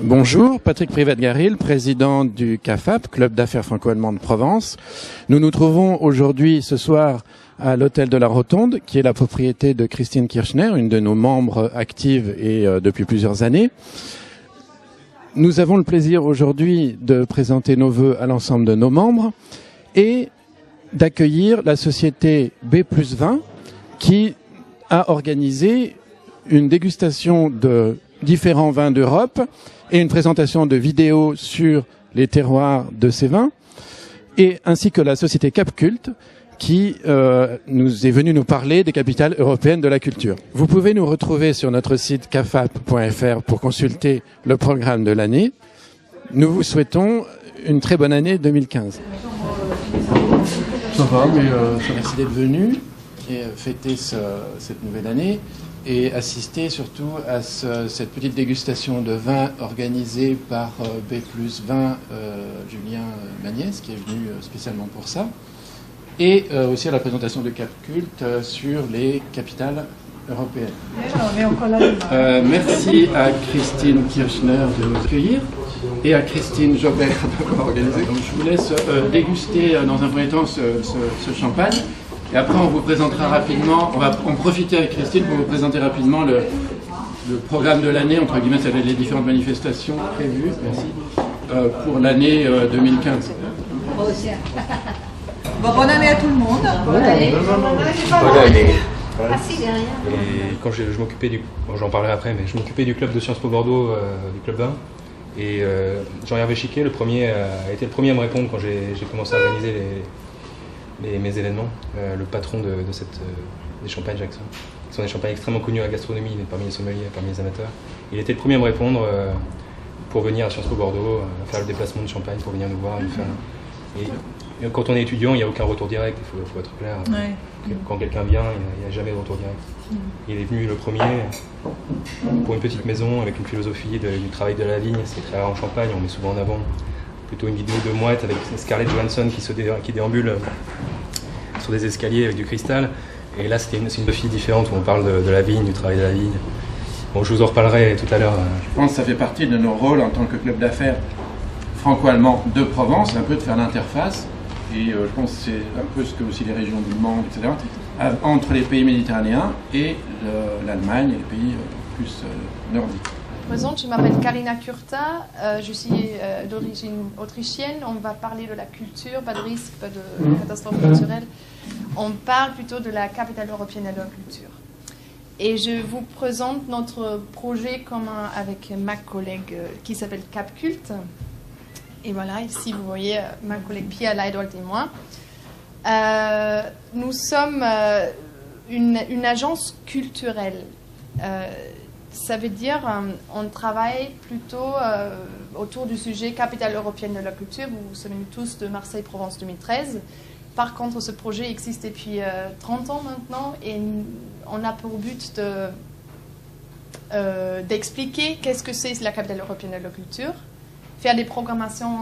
Bonjour, Patrick Privat-Garil, président du CAFAP, Club d'affaires franco-allemand de Provence. Nous nous trouvons aujourd'hui, ce soir, à l'hôtel de la Rotonde, qui est la propriété de Christine Kirchner, une de nos membres actives et depuis plusieurs années. Nous avons le plaisir aujourd'hui de présenter nos vœux à l'ensemble de nos membres et d'accueillir la société B+20 qui a organisé une dégustation de différents vins d'Europe et une présentation de vidéos sur les terroirs de ces vins, et ainsi que la société Capcult qui nous est venue nous parler des capitales européennes de la culture. Vous pouvez nous retrouver sur notre site cafap.fr pour consulter le programme de l'année. Nous vous souhaitons une très bonne année 2015. Ça va, mais merci d'être venu et fêter cette nouvelle année et assister surtout à cette petite dégustation de vin organisée par B+20 Julien Magnès, qui est venu spécialement pour ça, et aussi à la présentation de Capcult sur les capitales européennes. Merci à Christine Kirchner de nous accueillir et à Christine Jobert de m'organiser. Donc je vous laisse déguster dans un premier temps ce champagne. Et après, on vous présentera rapidement, on va en profiter avec Christine pour vous présenter rapidement le programme de l'année, entre guillemets, avec les différentes manifestations prévues, merci, pour l'année 2015. Bon, bonne année à tout le monde. Bonne année. Bonne année. Assis derrière. Et quand je m'occupais j'en parlerai après, mais je m'occupais du club de Sciences Po Bordeaux, du club 1. Et Jean-Hervé Chiquet, a été le premier à me répondre quand j'ai commencé à organiser mes événements, le patron des champagnes Jackson, qui sont des champagnes extrêmement connus à la gastronomie, parmi les sommeliers, parmi les amateurs. Il était le premier à me répondre pour venir à Sciences Po Bordeaux, faire le déplacement de Champagne pour venir nous voir, nous faire. Et quand on est étudiant, il n'y a aucun retour direct, il faut être clair. Ouais. Quand quelqu'un vient, il n'y a jamais de retour direct. Il est venu le premier pour une petite maison avec une philosophie du travail de la vigne. C'est très rare en Champagne, on met souvent en avant plutôt une vidéo de mouette avec Scarlett Johansson qui déambule sur des escaliers avec du cristal. Et là, c'est une philosophie différente où on parle de la vigne, du travail de la vigne. Bon, je vous en reparlerai tout à l'heure. Je pense que ça fait partie de nos rôles en tant que club d'affaires franco-allemand de Provence, un peu de faire l'interface. Et je pense que c'est un peu ce que aussi les régions du Mans, etc., entre les pays méditerranéens et l'Allemagne et les pays plus nordiques. Je m'appelle Karina Kurta, je suis d'origine autrichienne. On va parler de la culture, pas de risque, pas de catastrophe naturelle. On parle plutôt de la capitale européenne de la culture. Et je vous présente notre projet commun avec ma collègue qui s'appelle Capcult. Et voilà, ici vous voyez ma collègue Pia Leidolt et moi. Nous sommes une agence culturelle. Ça veut dire on travaille plutôt autour du sujet capitale européenne de la culture. Vous vous souvenez tous de Marseille-Provence 2013. Par contre, ce projet existe depuis 30 ans maintenant et on a pour but d'expliquer qu'est-ce que c'est la capitale européenne de la culture, faire des programmations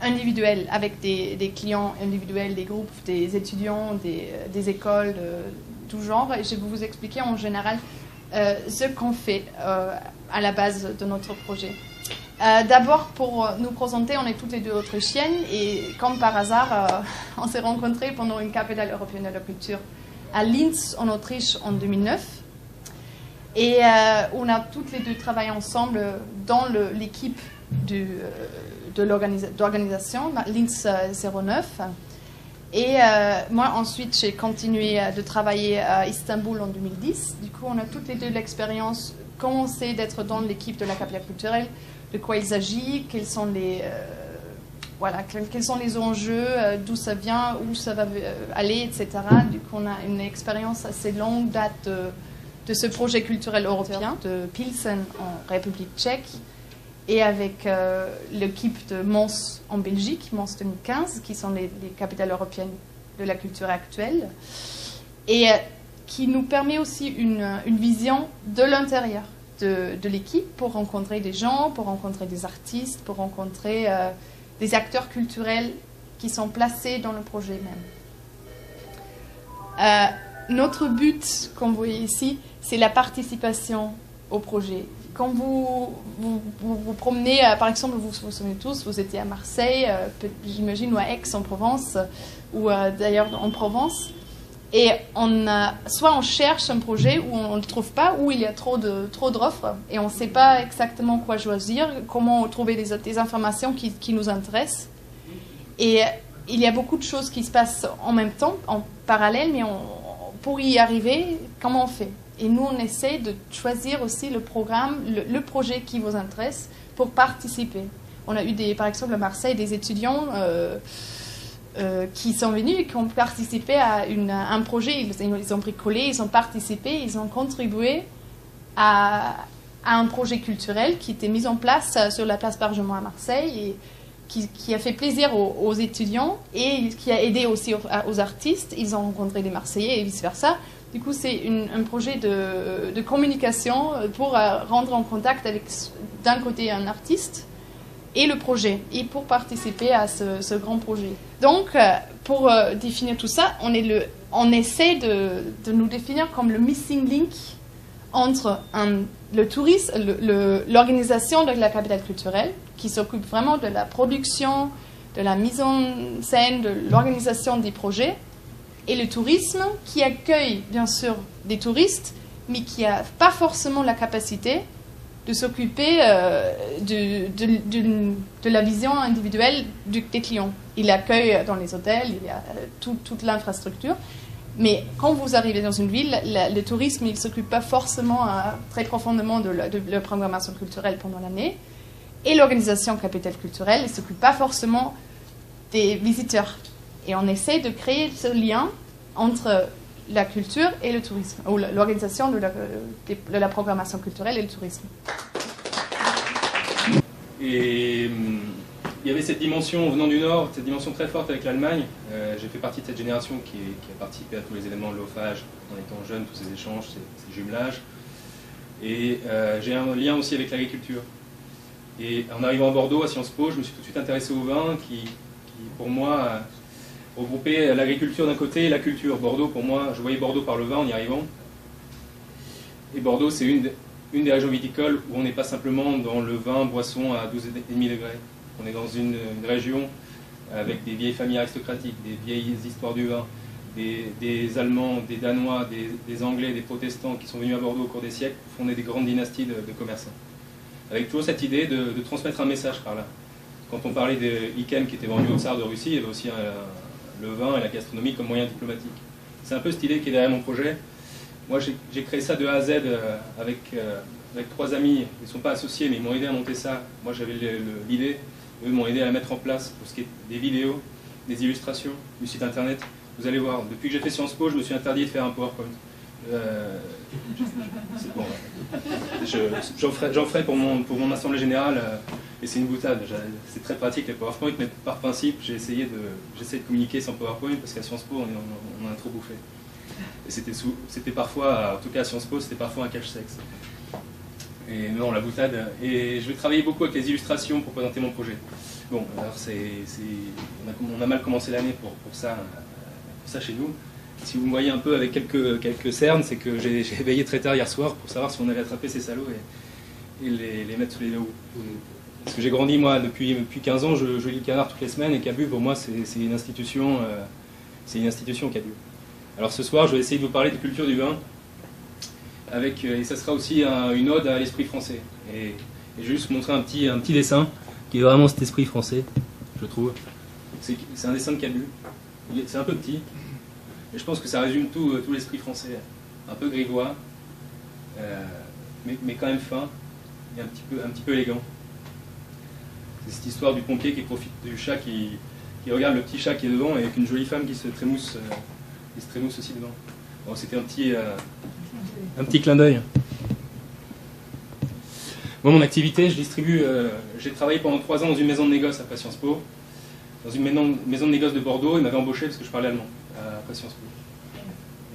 individuelles avec des clients individuels, des groupes, des étudiants, des écoles de tout genre. Et je vais vous expliquer en général ce qu'on fait à la base de notre projet. D'abord, pour nous présenter, on est toutes les deux autrichiennes et comme par hasard, on s'est rencontrés pendant une capitale européenne de la culture à Linz, en Autriche, en 2009. Et on a toutes les deux travaillé ensemble dans l'équipe d'organisation, Linz 09. Et moi, ensuite, j'ai continué de travailler à Istanbul en 2010. Du coup, on a toutes les deux l'expérience, comment c'est d'être dans l'équipe de la capitale culturelle, de quoi il s'agit, quels sont les enjeux, d'où ça vient, où ça va aller, etc. Du coup, on a une expérience assez longue date de ce projet culturel européen de Pilsen en République tchèque et avec l'équipe de Mons en Belgique, Mons 2015, qui sont les capitales européennes de la culture actuelle, et qui nous permet aussi une vision de l'intérieur de l'équipe pour rencontrer des gens, pour rencontrer des artistes, pour rencontrer des acteurs culturels qui sont placés dans le projet même. Notre but, comme vous voyez ici, c'est la participation au projet. Quand vous promenez, par exemple, vous vous souvenez tous, vous étiez à Marseille, j'imagine, ou à Aix en Provence, ou d'ailleurs en Provence, et soit on cherche un projet où on ne le trouve pas, ou il y a trop d'offres, et on ne sait pas exactement quoi choisir, comment trouver des informations qui nous intéressent. Et il y a beaucoup de choses qui se passent en même temps, en parallèle, mais pour y arriver, comment on fait? Et nous, on essaie de choisir aussi le programme, le projet qui vous intéresse pour participer. On a eu, par exemple, à Marseille, des étudiants qui sont venus et qui ont participé à un projet. Ils ont bricolé, ils ont participé, ils ont contribué à un projet culturel qui était mis en place sur la place Bargemont à Marseille et qui a fait plaisir aux étudiants et qui a aidé aussi aux artistes. Ils ont rencontré des Marseillais et vice-versa. Du coup, c'est un projet de communication pour rendre en contact avec, d'un côté, un artiste et le projet, et pour participer à ce grand projet. Donc, pour définir tout ça, on essaie de nous définir comme le missing link entre le tourisme, l'organisation de la capitale culturelle, qui s'occupe vraiment de la production, de la mise en scène, de l'organisation des projets, et le tourisme qui accueille bien sûr des touristes, mais qui n'a pas forcément la capacité de s'occuper de la vision individuelle des clients. Il accueille dans les hôtels, il y a toute l'infrastructure, mais quand vous arrivez dans une ville, le tourisme, il ne s'occupe pas forcément très profondément de la programmation culturelle pendant l'année, et l'organisation capitale culturelle ne s'occupe pas forcément des visiteurs. Et on essaie de créer ce lien entre la culture et le tourisme, ou l'organisation de la programmation culturelle et le tourisme. Et il y avait cette dimension, venant du Nord, cette dimension très forte avec l'Allemagne. J'ai fait partie de cette génération qui a participé à tous les événements de l'OFAGE en étant jeune, tous ces échanges, ces jumelages. Et j'ai un lien aussi avec l'agriculture. Et en arrivant à Bordeaux, à Sciences Po, je me suis tout de suite intéressé au vin qui pour moi, regroupait l'agriculture d'un côté et la culture. Bordeaux, pour moi, je voyais Bordeaux par le vin en y arrivant. Et Bordeaux, c'est une des régions viticoles où on n'est pas simplement dans le vin, boisson à 12,5 degrés. On est dans une région avec des vieilles familles aristocratiques, des vieilles histoires du vin, des Allemands, des Danois, des Anglais, des protestants qui sont venus à Bordeaux au cours des siècles pour fonder des grandes dynasties de commerçants. Avec toujours cette idée de transmettre un message par là. Quand on parlait des Iken qui étaient vendus au tsar de Russie, il y avait aussi le vin et la gastronomie comme moyen diplomatique. C'est un peu cette idée qui est derrière mon projet. Moi, j'ai créé ça de A à Z avec 3 amis. Ils ne sont pas associés, mais ils m'ont aidé à monter ça. Moi, j'avais l'idée. Eux m'ont aidé à la mettre en place pour ce qui est des vidéos, des illustrations, du site internet. Vous allez voir, depuis que j'ai fait Sciences Po, je me suis interdit de faire un PowerPoint. C'est bon, j'en ferai pour mon assemblée générale, et c'est une boutade. C'est très pratique les PowerPoint, mais par principe, j'essaie de communiquer sans PowerPoint parce qu'à Sciences Po, on en a trop bouffé. Et c'était parfois, en tout cas à Sciences Po, c'était parfois un cache-sexe. Et non, la boutade. Et je vais travailler beaucoup avec les illustrations pour présenter mon projet. Bon, alors on a mal commencé l'année pour ça chez nous. Si vous me voyez un peu avec quelques cernes, c'est que j'ai veillé très tard hier soir pour savoir si on avait attrapé ces salauds et les mettre sous les loups. Parce que j'ai grandi, moi, depuis 15 ans, je lis le Canard toutes les semaines, et Cabu, pour moi, c'est une institution Cabu. Alors ce soir, je vais essayer de vous parler de culture du vin, et ça sera aussi une ode à l'esprit français. Et je vais juste montrer un petit dessin, qui est vraiment cet esprit français, je trouve. C'est un dessin de Cabu. C'est un peu petit. Et je pense que ça résume tout l'esprit français, un peu grivois, mais quand même fin, et un petit peu élégant. C'est cette histoire du pompier qui profite du chat, qui regarde le petit chat qui est devant, et avec une jolie femme qui se trémousse aussi devant. Bon, c'était un petit clin d'œil. Bon, mon activité, j'ai travaillé pendant 3 ans dans une maison de négoce après Sciences Po, dans une maison de négoce de Bordeaux. Ils m'avaient embauché parce que je parlais allemand après Sciences Po.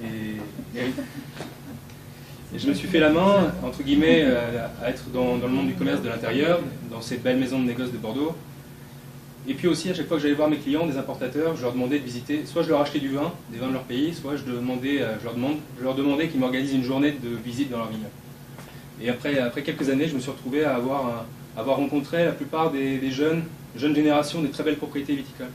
Et je me suis fait la main, entre guillemets, à être dans le monde du commerce de l'intérieur, dans cette belle maison de négoce de Bordeaux. Et puis aussi, à chaque fois que j'allais voir mes clients, des importateurs, je leur demandais de visiter, soit je leur achetais des vins de leur pays, soit je leur demandais qu'ils m'organisent une journée de visite dans leur vignoble. Et après quelques années, je me suis retrouvé à avoir rencontré la plupart des jeunes générations des très belles propriétés viticoles.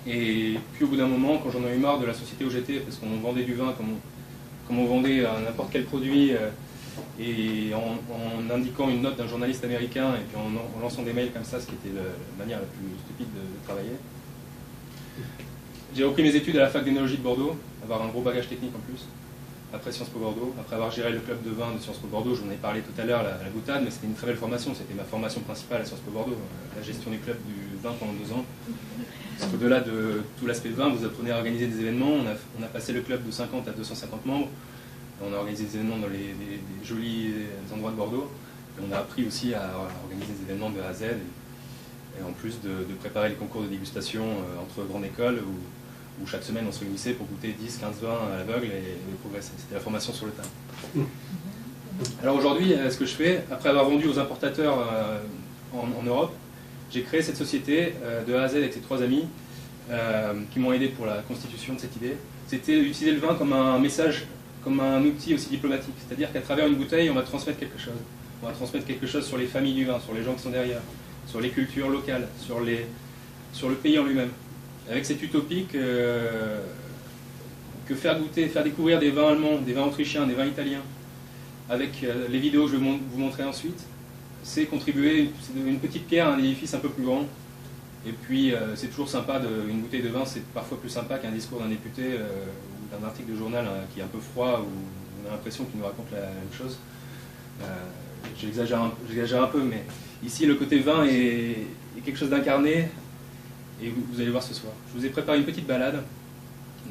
Et puis au bout d'un moment, quand j'en ai eu marre de la société où j'étais, parce qu'on vendait du vin comme on vendait n'importe quel produit, et en indiquant une note d'un journaliste américain, et puis en lançant des mails comme ça, ce qui était la manière la plus stupide de travailler, j'ai repris mes études à la fac d'énologie de Bordeaux, avoir un gros bagage technique en plus, après Sciences Po Bordeaux, après avoir géré le club de vin de Sciences Po Bordeaux, j'en ai parlé tout à l'heure, la boutade, mais c'était une très belle formation, c'était ma formation principale à Sciences Po Bordeaux, la gestion du club du vin pendant 2 ans. Parce qu'au-delà de tout l'aspect vin, vous apprenez à organiser des événements, on a passé le club de 50 à 250 membres, on a organisé des événements dans les jolis endroits de Bordeaux, et on a appris aussi à organiser des événements de A à Z, et en plus de préparer les concours de dégustation entre grandes écoles, où chaque semaine on se réunissait pour goûter 10, 15 vins à l'aveugle et progresser. C'était la formation sur le tas. Alors aujourd'hui, ce que je fais, après avoir vendu aux importateurs en Europe, j'ai créé cette société de A à Z avec ces 3 amis qui m'ont aidé pour la constitution de cette idée. C'était d'utiliser le vin comme un message, comme un outil aussi diplomatique. C'est-à-dire qu'à travers une bouteille, on va transmettre quelque chose. On va transmettre quelque chose sur les familles du vin, sur les gens qui sont derrière, sur les cultures locales, sur le pays en lui-même. Avec cette utopie que faire goûter, faire découvrir des vins allemands, des vins autrichiens, des vins italiens, avec les vidéos que je vais vous montrer ensuite, c'est contribuer, c'est une petite pierre à un édifice un peu plus grand. Et puis c'est toujours sympa, une bouteille de vin, c'est parfois plus sympa qu'un discours d'un député ou d'un article de journal qui est un peu froid, où on a l'impression qu'il nous raconte la même chose. J'exagère un peu, mais ici le côté vin est quelque chose d'incarné, et vous allez voir ce soir. Je vous ai préparé une petite balade.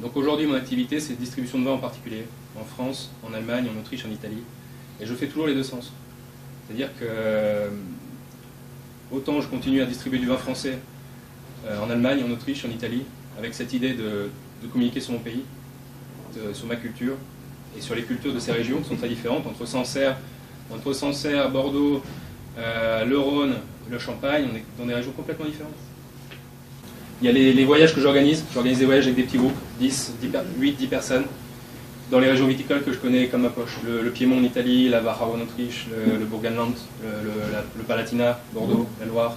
Donc aujourd'hui mon activité c'est distribution de vin en particulier, en France, en Allemagne, en Autriche, en Italie, et je fais toujours les 2 sens. C'est-à-dire que autant je continue à distribuer du vin français en Allemagne, en Autriche, en Italie, avec cette idée de communiquer sur mon pays, sur ma culture, et sur les cultures de ces régions qui sont très différentes, entre Sancerre, Bordeaux, le Rhône, le Champagne, on est dans des régions complètement différentes. Il y a les voyages que j'organise des voyages avec des petits groupes, 8-10 personnes, dans les régions viticoles que je connais comme ma poche. Le Piémont en Italie, la Wachau en Autriche, le Burgenland, le Palatinat, Bordeaux, la Loire.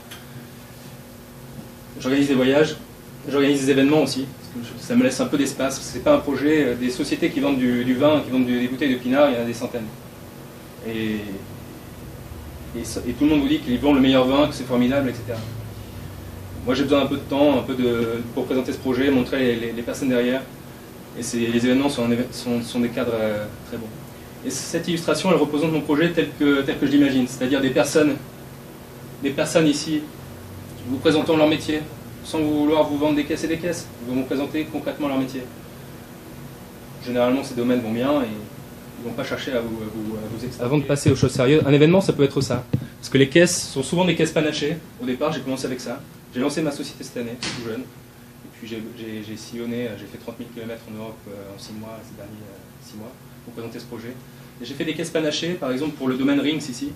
J'organise des voyages, j'organise des événements aussi, parce que ça me laisse un peu d'espace. C'est pas un projet, des sociétés qui vendent du vin, qui vendent des bouteilles de pinard, il y en a des centaines. Et tout le monde vous dit qu'ils vendent le meilleur vin, que c'est formidable, etc. Moi j'ai besoin d'un peu de temps, pour présenter ce projet, montrer les personnes derrière. Et les événements sont des cadres très bons. Et cette illustration, elle représente mon projet tel que je l'imagine, c'est-à-dire des personnes ici, vous présentant leur métier, sans vouloir vous vendre des caisses et des caisses, ils vont vous présenter concrètement leur métier. Généralement, ces domaines vont bien et ils ne vont pas chercher à vous extraire. Avant de passer aux choses sérieuses, un événement, ça peut être ça. Parce que les caisses sont souvent des caisses panachées. Au départ, j'ai commencé avec ça. J'ai lancé ma société cette année, tout jeune. Et puis j'ai sillonné, j'ai fait 30 000 km en Europe en 6 mois, ces derniers 6 mois, pour présenter ce projet. Et j'ai fait des caisses panachées, par exemple pour le domaine Rings ici.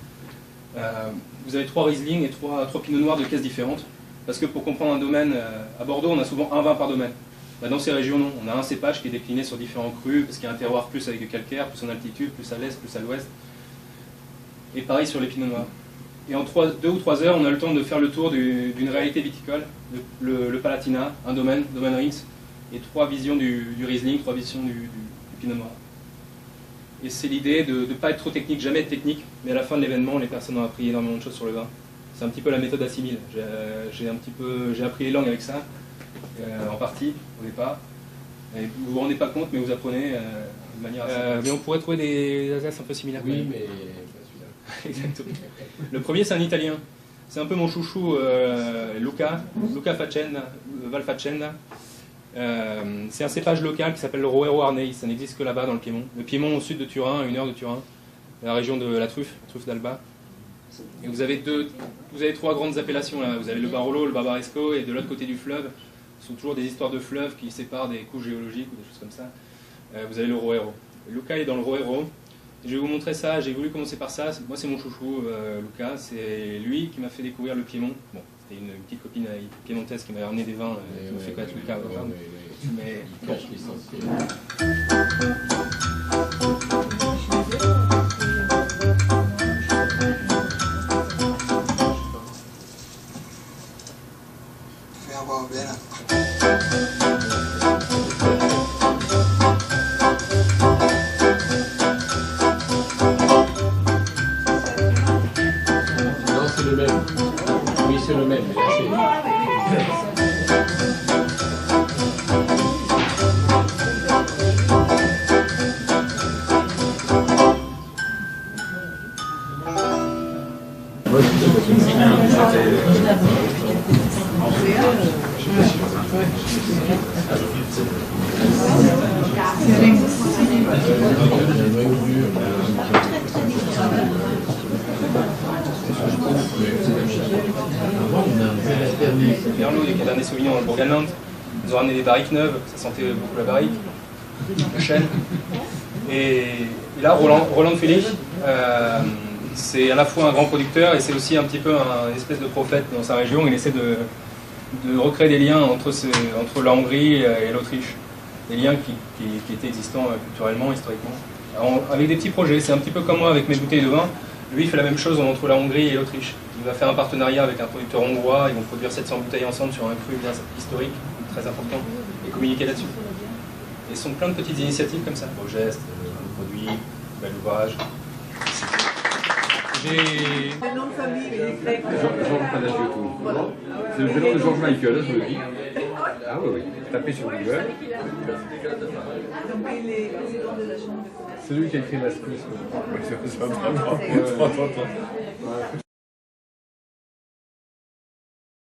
Vous avez 3 Riesling et 3 Pinot Noirs de caisses différentes. Parce que pour comprendre un domaine, à Bordeaux, on a souvent un vin par domaine. Dans ces régions, non. On a un cépage qui est décliné sur différents crus, parce qu'il y a un terroir plus avec du calcaire, plus en altitude, plus à l'est, plus à l'ouest. Et pareil sur les Pinot Noirs. Et en 2 ou 3 heures, on a le temps de faire le tour d'une réalité viticole, le Palatinat, un domaine Rings, et 3 visions du Riesling, 3 visions du Pinot Noir. Et c'est l'idée de ne pas être trop technique, jamais être technique, mais à la fin de l'événement, les personnes ont appris énormément de choses sur le vin. C'est un petit peu la méthode assimile. J'ai appris les langues avec ça, en partie, au départ. Et vous ne vous rendez pas compte, mais vous apprenez de manière assez... mais on pourrait trouver des Alsaces un peu similaires. Oui, mais pas celui-là. Exactement. Le premier, c'est un Italien. C'est un peu mon chouchou, Luca Valfacenda. C'est un cépage local qui s'appelle le Roero Arneis. Ça n'existe que là-bas, dans le Piémont. Le Piémont au sud de Turin, à 1 heure de Turin, la région de la truffe d'Alba. Et vous avez 3 grandes appellations là. Vous avez le Barolo, le Barbaresco, et de l'autre côté du fleuve, ce sont toujours des histoires de fleuves qui séparent des couches géologiques ou des choses comme ça. Vous avez le Roero. Luca est dans le Roero. Je vais vous montrer ça, j'ai voulu commencer par ça. Moi c'est mon chouchou, Luca, c'est lui qui m'a fait découvrir le Piémont. Bon, c'était une petite copine piémontaise qui m'a ramené des vins, qui m'a fait connaître Luca. Mais bon. Merlot, il y a Cabernet Sauvignon dans le Bourg-Galland. Ils ont ramené des barriques neuves, ça sentait beaucoup la barrique, le chêne. Et là, Roland de Felic, c'est à la fois un grand producteur et c'est aussi un petit peu un espèce de prophète dans sa région. Il essaie de recréer des liens entre la Hongrie et l'Autriche. Des liens qui étaient existants culturellement, historiquement. Alors, avec des petits projets, c'est un petit peu comme moi avec mes bouteilles de vin. Lui, il fait la même chose entre la Hongrie et l'Autriche. Il va faire un partenariat avec un producteur hongrois, ils vont produire 700 bouteilles ensemble sur un cru bien historique, très important, et communiquer là-dessus. Et ce sont plein de petites initiatives comme ça. Beau geste, produit, bel ouvrage. Le nom de famille, il est fait. Georges Panagiotou. C'est le prénom de George Michael, je me dis. Ah oui, oui. Tapez sur Google. Donc il est président de la Chambre de commerce. C'est lui qui a écrit Mascus. Oui, c'est ça, vraiment.